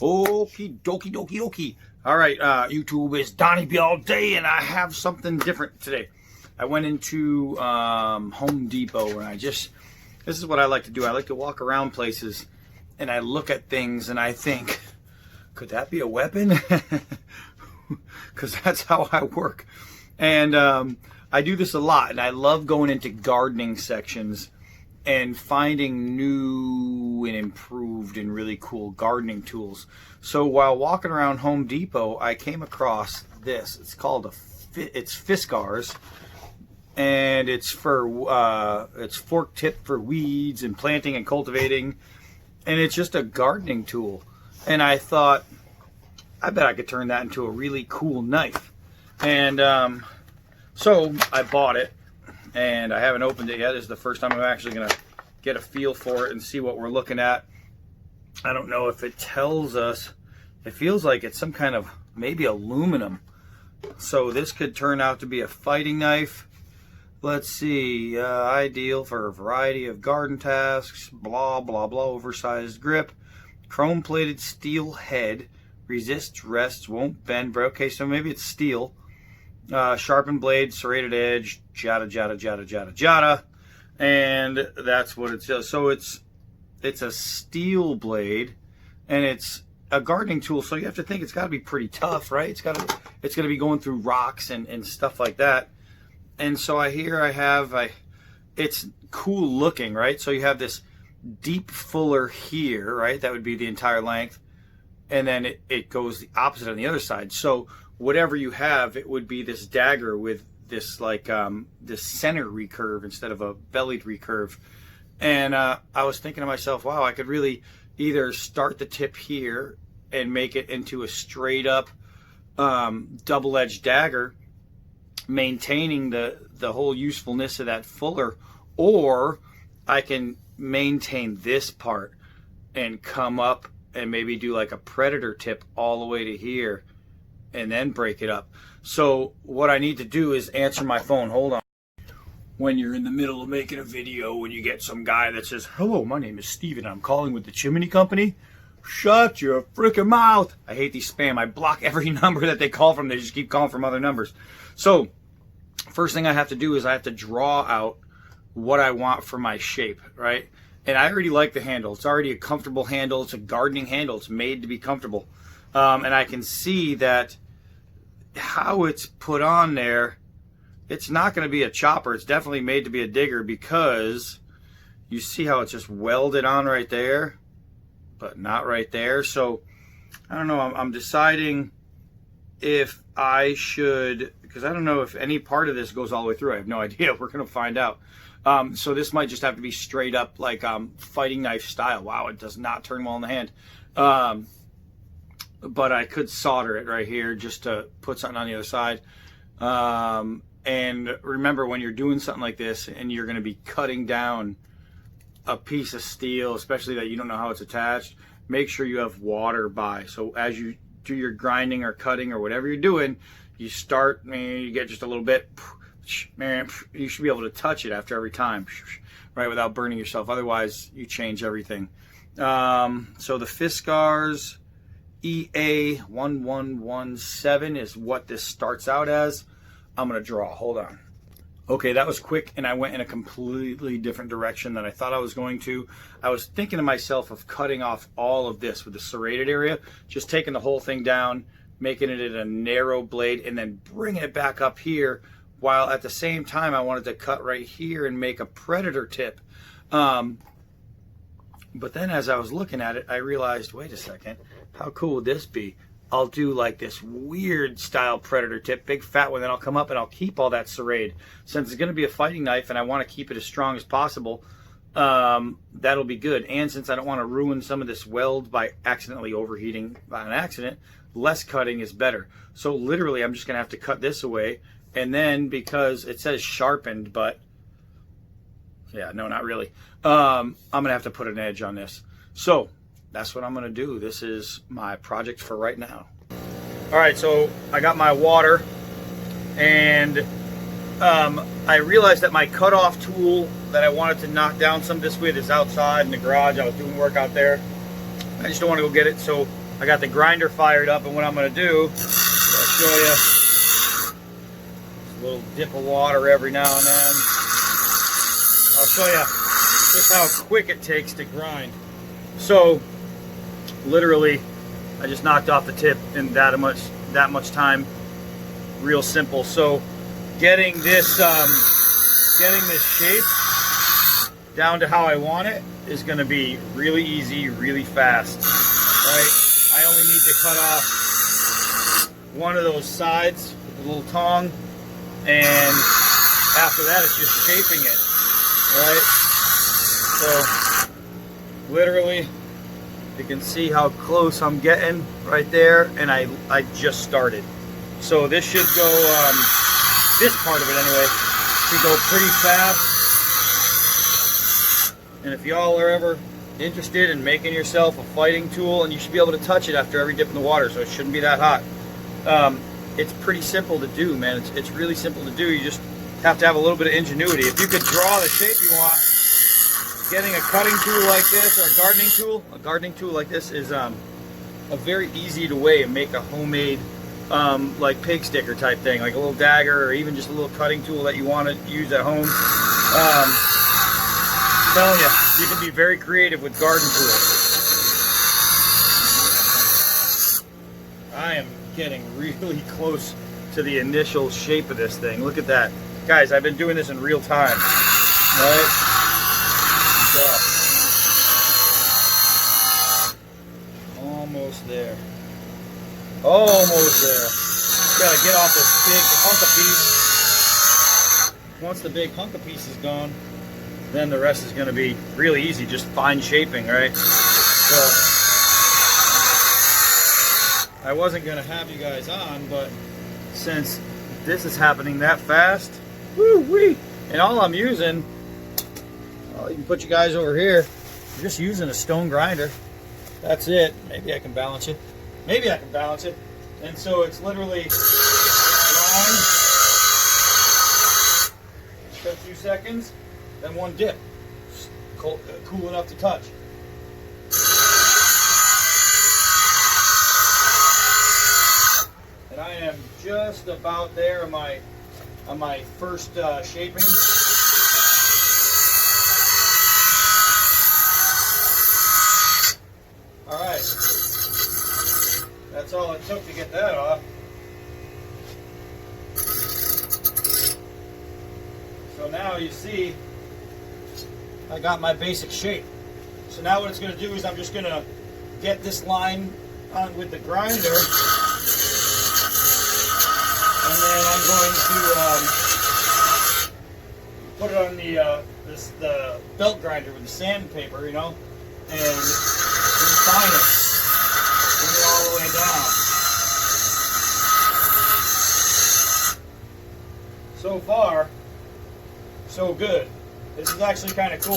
Okie dokie dokie dokie. All right, YouTube is Donnie B all day, and I have something different today. I went into Home Depot, and this is what I like to do. I like to walk around places, and I look at things, and I think, could that be a weapon? Because that's how I work. And I do this a lot, and I love going into gardening sections and finding new and improved and really cool gardening tools. So while walking around Home Depot, I came across this. It's called it's Fiskars, and it's fork tip for weeds and planting and cultivating, and it's just a gardening tool. And I thought, I bet I could turn that into a really cool knife. And so I bought it, and I haven't opened it yet. This is the first time I'm actually going to get a feel for it and see what we're looking at. I don't know if it tells us. It feels like it's some kind of maybe aluminum. So this could turn out to be a fighting knife. Let's see. Ideal for a variety of garden tasks. Blah, blah, blah. Oversized grip. Chrome-plated steel head. Resists, rests, won't bend. Okay, so maybe it's steel. Sharpened blade, serrated edge, jada, jada, jada, jada, jada. And that's what it says. So it's a steel blade, and it's a gardening tool. So you have to think it's got to be pretty tough, right? It's going to be going through rocks and stuff like that. And so it's cool looking, right? So you have this deep fuller here, right? That would be the entire length. And then it goes the opposite on the other side. So whatever you have, it would be this dagger with this this center recurve instead of a bellied recurve. And I was thinking to myself, wow, I could really either start the tip here and make it into a straight up double-edged dagger, maintaining the whole usefulness of that fuller, or I can maintain this part and come up and maybe do like a predator tip all the way to here and then break it up. So what I need to do is answer my phone. Hold on. When you're in the middle of making a video and you get some guy that says, hello, my name is Steven, I'm calling with the Chimney Company. Shut your freaking mouth. I hate these spam. I block every number that they call from. They just keep calling from other numbers. So first thing I have to do is I have to draw out what I want for my shape, right? And I already like the handle. It's already a comfortable handle. It's a gardening handle. It's made to be comfortable. And I can see that how it's put on there, it's not going to be a chopper. It's definitely made to be a digger, because you see how it's just welded on right there, but not right there. So I don't know. I'm deciding if I should, because I don't know if any part of this goes all the way through. I have no idea. We're going to find out. So this might just have to be straight up like fighting knife style. Wow, it does not turn well in the hand. But I could solder it right here just to put something on the other side. And remember, when you're doing something like this and you're going to be cutting down a piece of steel, especially that you don't know how it's attached, make sure you have water by. So as you do your grinding or cutting or whatever you're doing, you start, you get just a little bit, you should be able to touch it after every time, right, without burning yourself. Otherwise, you change everything. So the Fiskars EA1117 is what this starts out as. I'm going to draw. Hold on. Okay, that was quick, and I went in a completely different direction than I thought I was going to. I was thinking to myself of cutting off all of this with the serrated area, just taking the whole thing down, making it a narrow blade, and then bringing it back up here, while at the same time I wanted to cut right here and make a predator tip. But then as I was looking at it, I realized, wait a second, how cool would this be? I'll do like this weird style predator tip, big fat one, then I'll come up and I'll keep all that serrate. Since it's going to be a fighting knife and I want to keep it as strong as possible, that'll be good. And since I don't want to ruin some of this weld by accidentally overheating by an accident, less cutting is better. So literally I'm just going to have to cut this away, and then, because it says sharpened, but yeah, no, not really. I'm going to have to put an edge on this. So that's what I'm going to do. This is my project for right now. All right, so I got my water, and I realized that my cutoff tool that I wanted to knock down some of this with is outside in the garage. I was doing work out there. I just don't want to go get it, so I got the grinder fired up, and what I'm going to do, I'll show you a little dip of water every now and then. I'll show you just how quick it takes to grind. So literally, I just knocked off the tip in that much time. Real simple. So getting this shape down to how I want it is going to be really easy, really fast. Right? I only need to cut off one of those sides with a little tong, and after that it's just shaping it. Right? So literally, you can see how close I'm getting right there, and I just started. So this should go, this part of it anyway, should go pretty fast. And if y'all are ever interested in making yourself a fighting tool, and you should be able to touch it after every dip in the water, so it shouldn't be that hot. It's pretty simple to do, man. It's really simple to do. You just have to have a little bit of ingenuity. If you could draw the shape you want, getting a cutting tool like this, or a gardening tool like this is a very easy way to make a homemade like pig sticker type thing, like a little dagger, or even just a little cutting tool that you want to use at home. I'm telling you, you can be very creative with garden tools. I am getting really close to the initial shape of this thing. Look at that. Guys, I've been doing this in real time. Right? So, almost there. Almost there. Gotta get off this big hunk of piece. Once the big hunk of piece is gone, then the rest is gonna be really easy, just fine shaping, right? So I wasn't gonna have you guys on, but since this is happening that fast, woo-wee, and all I'm using, I'll even put you guys over here, I'm just using a stone grinder. That's it. Maybe I can balance it. Maybe I can balance it. And so it's literally grind for a few seconds, then one dip. Cool enough to touch. And I am just about there on my first shaping. All right. That's all it took to get that off. So now you see I got my basic shape. So now what it's going to do is I'm just going to get this line on with the grinder, and then I'm going to put it on the belt grinder with the sandpaper, you know, and refine it. Bring it all the way down. So far, so good. This is actually kind of cool.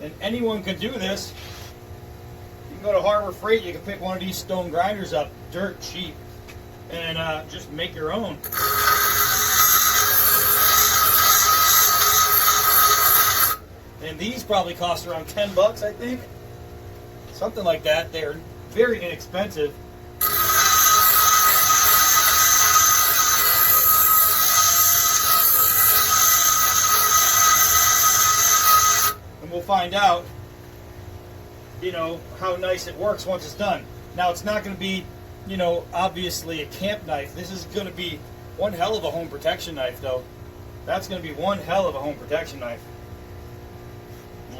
And anyone could do this. You can go to Harbor Freight, you can pick one of these stone grinders up, dirt cheap, and just make your own. And these probably cost around 10 bucks, I think. Something like that. They're very inexpensive. And we'll find out, you know, how nice it works once it's done. Now, it's not going to be, you know, obviously a camp knife. This is going to be one hell of a home protection knife, though. That's going to be one hell of a home protection knife.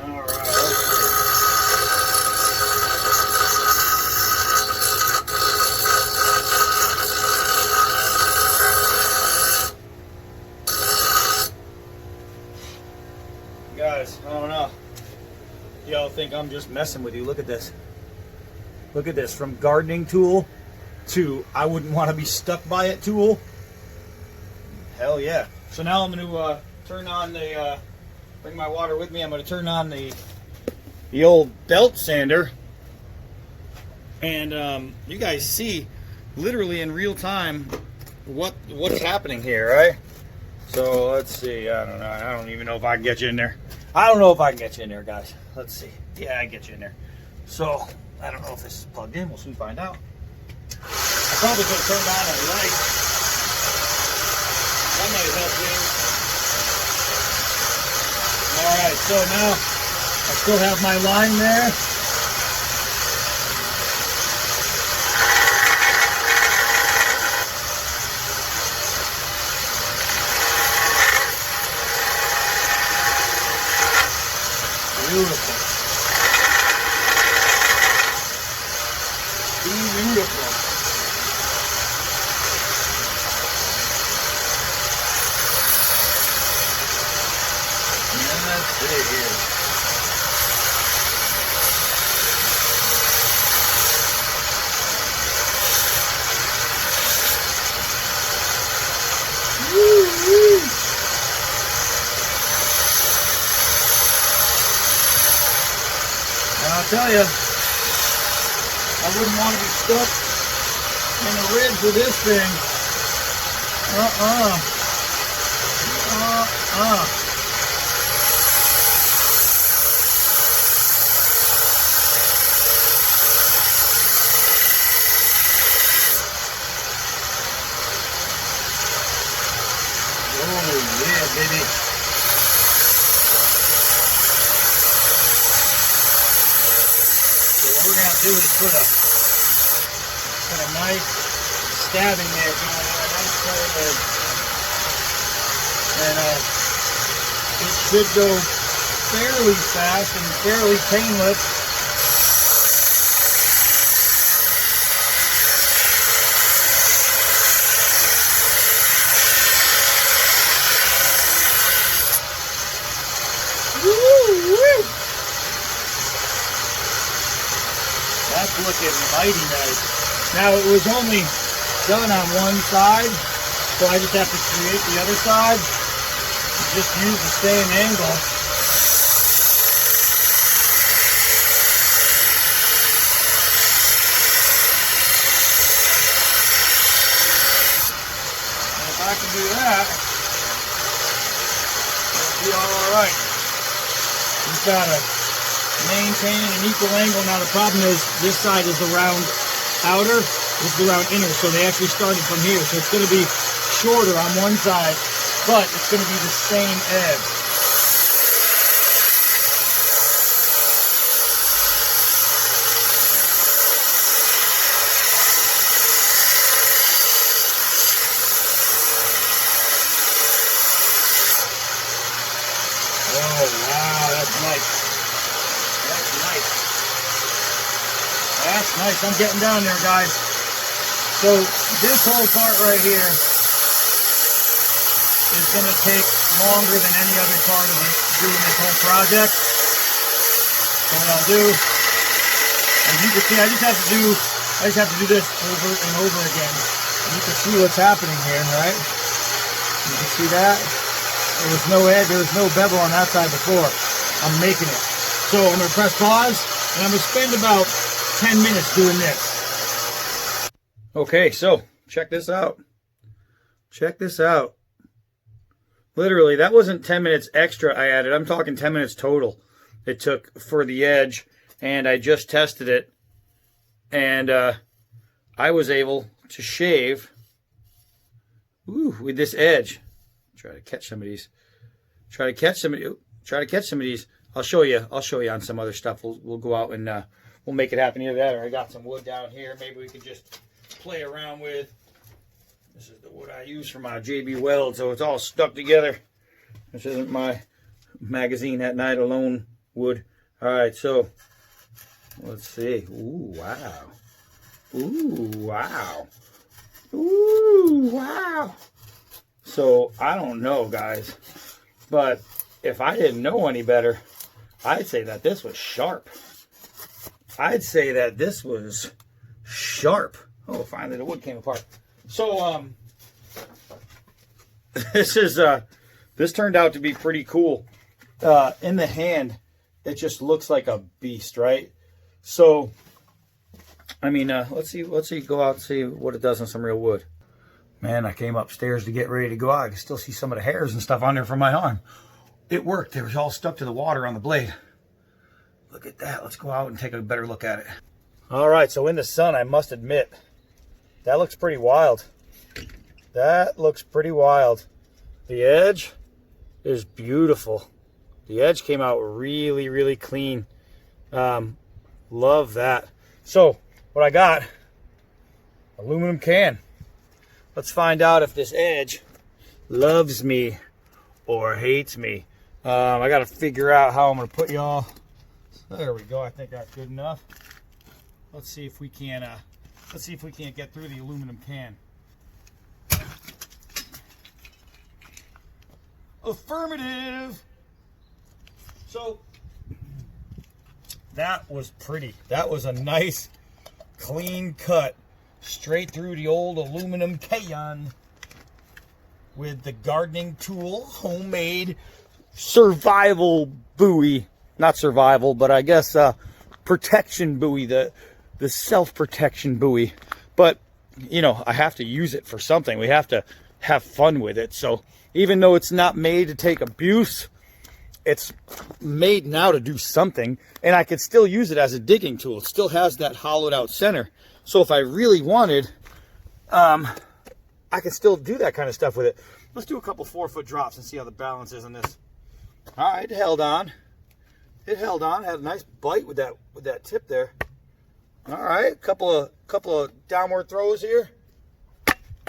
All right. Guys, I don't know. Y'all think I'm just messing with you. Look at this. Look at this. From gardening tool to I wouldn't want to be stuck by it tool. Hell yeah. So now I'm going to turn on the, bring my water with me. I'm going to turn on the old belt sander. And you guys see literally in real time what's happening here, right? So let's see. I don't know. I don't even know if I can get you in there. I don't know if I can get you in there, guys. Let's see. Yeah, I can get you in there. So I don't know if this is plugged in. We'll soon find out. I probably could have turned on a light. That might help things. All right. So now I still have my line there. Beautiful. Beautiful. Let's see here. Woo-woo. And I'll tell you, I wouldn't want to be stuck in a ridge with this thing. Oh yeah, baby. So what we're gonna do is put a nice stabbing there, a nice curve there. And it should go fairly fast and fairly painless. That's looking mighty nice. Now it was only done on one side, so I just have to create the other side. Just use the same angle. And if I can do that, it'll be all right. Just gotta maintain an equal angle. Now the problem is this side is the round outer, this is the round inner, so they actually started from here. So it's going to be shorter on one side, but it's going to be the same edge. Oh wow, that's nice. That's nice. That's nice. I'm getting down there, guys. So this whole part right here is going to take longer than any other part of doing this whole project. So what I'll do, as you can see, I just have to do this over and over again. And you can see what's happening here, right? You can see that. There was no edge, there was no bevel on that side before. I'm making it. So I'm going to press pause, and I'm going to spend about 10 minutes doing this. Okay, so check this out. Check this out. Literally, that wasn't 10 minutes extra I added. I'm talking 10 minutes total it took for the edge. And I just tested it. And I was able to shave with this edge. Try to catch some of these. Try to catch some of these. I'll show you on some other stuff. We'll go out and we'll make it happen. Either that, or I got some wood down here. Maybe we could just play around with. This is the wood I use for my JB Weld, so it's all stuck together. This isn't my magazine at night alone wood. All right, so let's see. Ooh, wow. Ooh, wow. Ooh, wow. So I don't know, guys, but if I didn't know any better, I'd say that this was sharp. I'd say that this was sharp. Oh, finally the wood came apart. So this turned out to be pretty cool. In the hand, it just looks like a beast, right? So I mean, let's see, go out and see what it does on some real wood. Man, I came upstairs to get ready to go out. I can still see some of the hairs and stuff on there from my arm. It worked. It was all stuck to the water on the blade. Look at that. Let's go out and take a better look at it. All right, so in the sun, I must admit, that looks pretty wild. That looks pretty wild. The edge is beautiful. The edge came out really, really clean. Love that. So, what I got, aluminum can. Let's find out if this edge loves me or hates me. I got to figure out how I'm going to put y'all. There we go. I think that's good enough. Let's see if we can. Let's see if we can't get through the aluminum can. Affirmative. So that was pretty. That was a nice, clean cut straight through the old aluminum can with the gardening tool, homemade survival buoy. Not survival, but I guess protection buoy, the self-protection buoy. But, you know, I have to use it for something. We have to have fun with it. So even though it's not made to take abuse, it's made now to do something. And I could still use it as a digging tool. It still has that hollowed out center. So if I really wanted, I could still do that kind of stuff with it. Let's do a couple 4-foot drops and see how the balance is on this. All right, it held on. It held on. Had a nice bite with that tip there. All right, couple of downward throws here.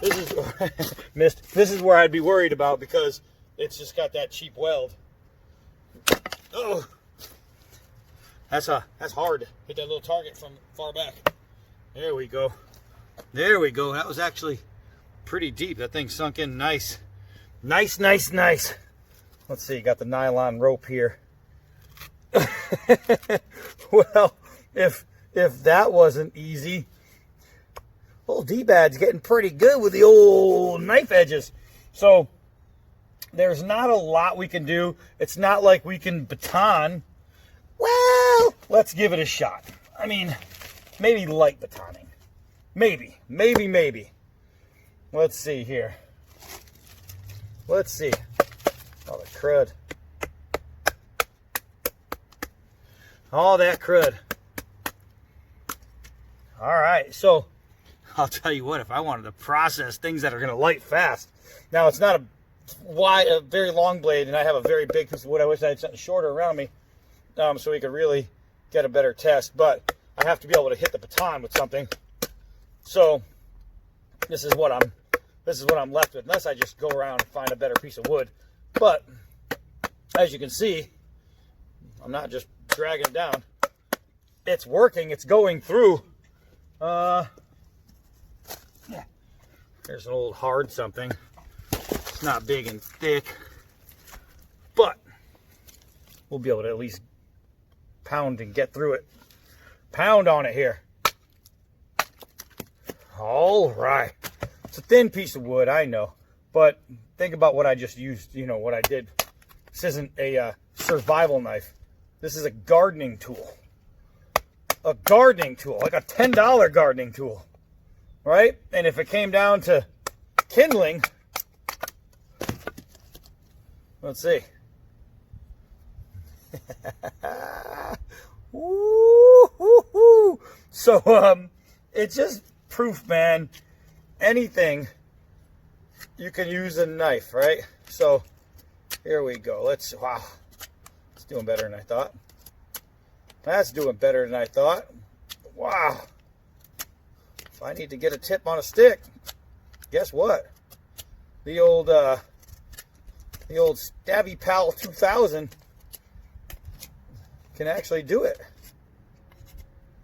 This is missed. This is where I'd be worried about because it's just got that cheap weld. Oh, that's hard. Hit that little target from far back. There we go. There we go. That was actually pretty deep. That thing sunk in nice. Nice, nice, nice. Let's see, got the nylon rope here. Well, if that wasn't easy, old D-Bad's getting pretty good with the old knife edges. So there's not a lot we can do. It's not like we can baton. Well, let's give it a shot. I mean, maybe light batoning. Maybe. Let's see here. Let's see. Oh, the crud. All that crud. All right, so I'll tell you what, if I wanted to process things that are going to light fast. Now, it's not a very long blade, and I have a very big piece of wood. I wish I had something shorter around me so we could really get a better test. But I have to be able to hit the baton with something. So this is what I'm left with, unless I just go around and find a better piece of wood. But as you can see, I'm not just dragging it down. It's working. It's going through. Yeah. There's an old hard something. It's not big and thick, but we'll be able to at least pound and get through it. Pound on it here. All right. It's a thin piece of wood, I know, but think about what I just used, you know, what I did. This isn't a survival knife. This is a gardening tool. A gardening tool, like a $10 gardening tool, right? And if it came down to kindling, let's see. Woo-hoo-hoo. So, it's just proof, man. Anything, you can use a knife, right? So, here we go. Wow. It's doing better than I thought. That's doing better than I thought. Wow. If I need to get a tip on a stick, guess what? The old Stabby Pal 2000 can actually do it.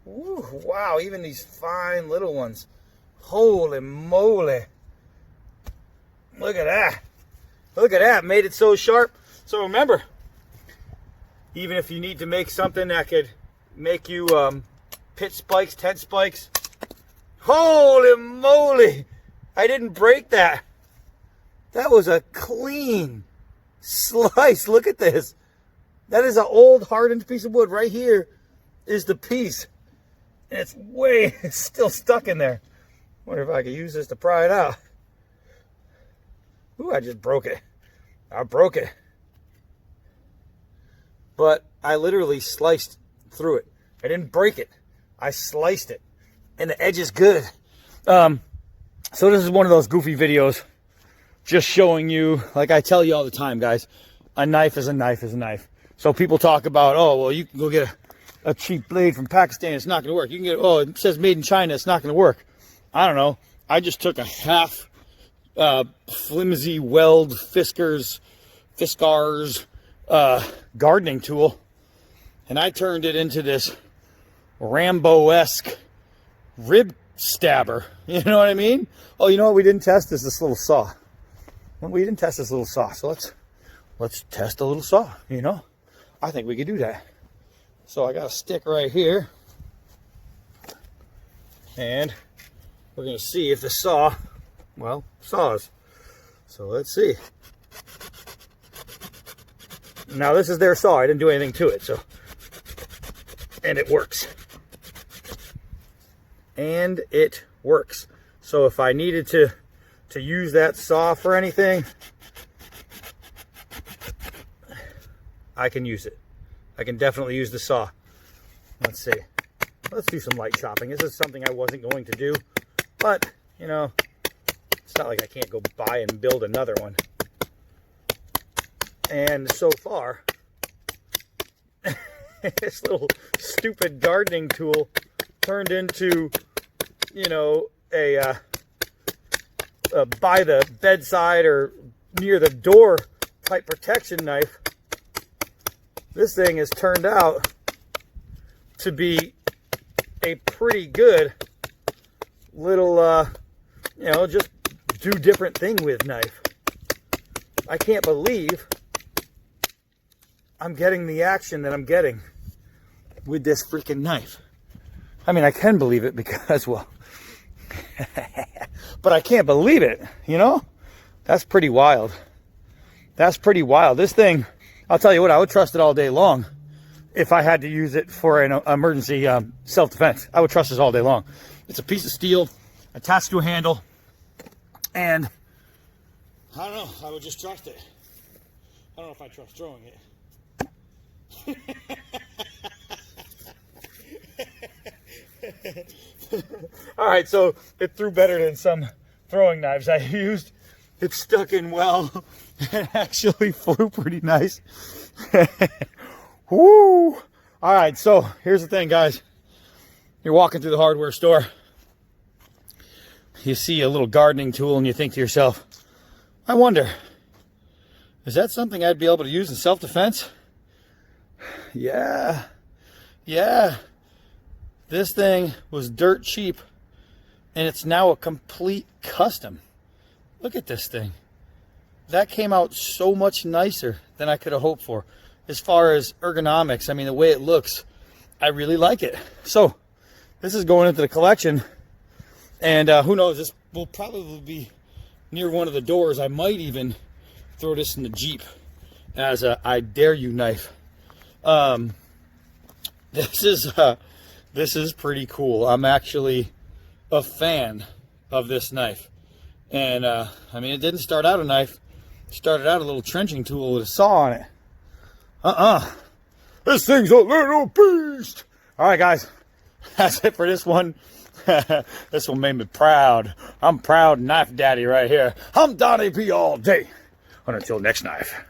Ooh, wow, even these fine little ones. Holy moly. Look at that. Look at that. Made it so sharp. So remember, even if you need to make something that could make you pit spikes, tent spikes. Holy moly. I didn't break that. That was a clean slice. Look at this. That is an old hardened piece of wood. Right here is the piece. And it's still stuck in there. Wonder if I could use this to pry it out. Ooh, I just broke it. I broke it. But I literally sliced through it. I didn't break it. I sliced it. And the edge is good. So this is one of those goofy videos. Just showing you, like I tell you all the time, guys, a knife is a knife is a knife. So people talk about, oh, well, you can go get a cheap blade from Pakistan. It's not going to work. You can get, oh, it says made in China. It's not going to work. I don't know. I just took a half flimsy weld Fiskars gardening tool, and I turned it into this Rambo-esque rib stabber. You know what I mean? Oh, you know what we didn't test is this little saw. Well, we didn't test this little saw, so let's test a little saw. You know, I think we could do that. So I got a stick right here, and we're gonna see if the saw, well, saws. So let's see. Now this is their saw. I didn't do anything to it, so, and it works. And it works. So if I needed to use that saw for anything, I can use it. I can definitely use the saw. Let's see. Let's do some light chopping. This is something I wasn't going to do, but, you know, it's not like I can't go buy and build another one. And so far, this little stupid gardening tool turned into, you know, a by the bedside or near the door type protection knife. This thing has turned out to be a pretty good little, you know, just do different thing with knife. I can't believe I'm getting the action that I'm getting with this freaking knife. I mean, I can believe it because, well, but I can't believe it, you know? That's pretty wild. That's pretty wild. This thing, I'll tell you what, I would trust it all day long if I had to use it for an emergency self-defense. I would trust this all day long. It's a piece of steel attached to a handle, and I don't know, I would just trust it. I don't know if I trust throwing it. All right, so it threw better than some throwing knives I used. It stuck in well. It actually flew pretty nice. Woo! All right, so here's the thing, guys. You're walking through the hardware store. You see a little gardening tool and you think to yourself, I wonder, is that something I'd be able to use in self-defense? Yeah. This thing was dirt cheap, and it's now a complete custom. Look at this thing. That came out so much nicer than I could have hoped for. As far as ergonomics, I mean, the way it looks, I really like it. So this is going into the collection, and who knows, this will probably be near one of the doors. I might even throw this in the Jeep as a I dare you knife. This is pretty cool. I'm actually a fan of this knife. And, I mean, it didn't start out a knife. It started out a little trenching tool with a saw on it. This thing's a little beast. All right, guys. That's it for this one. This one made me proud. I'm proud knife daddy right here. I'm Donnie B all day. And until next knife.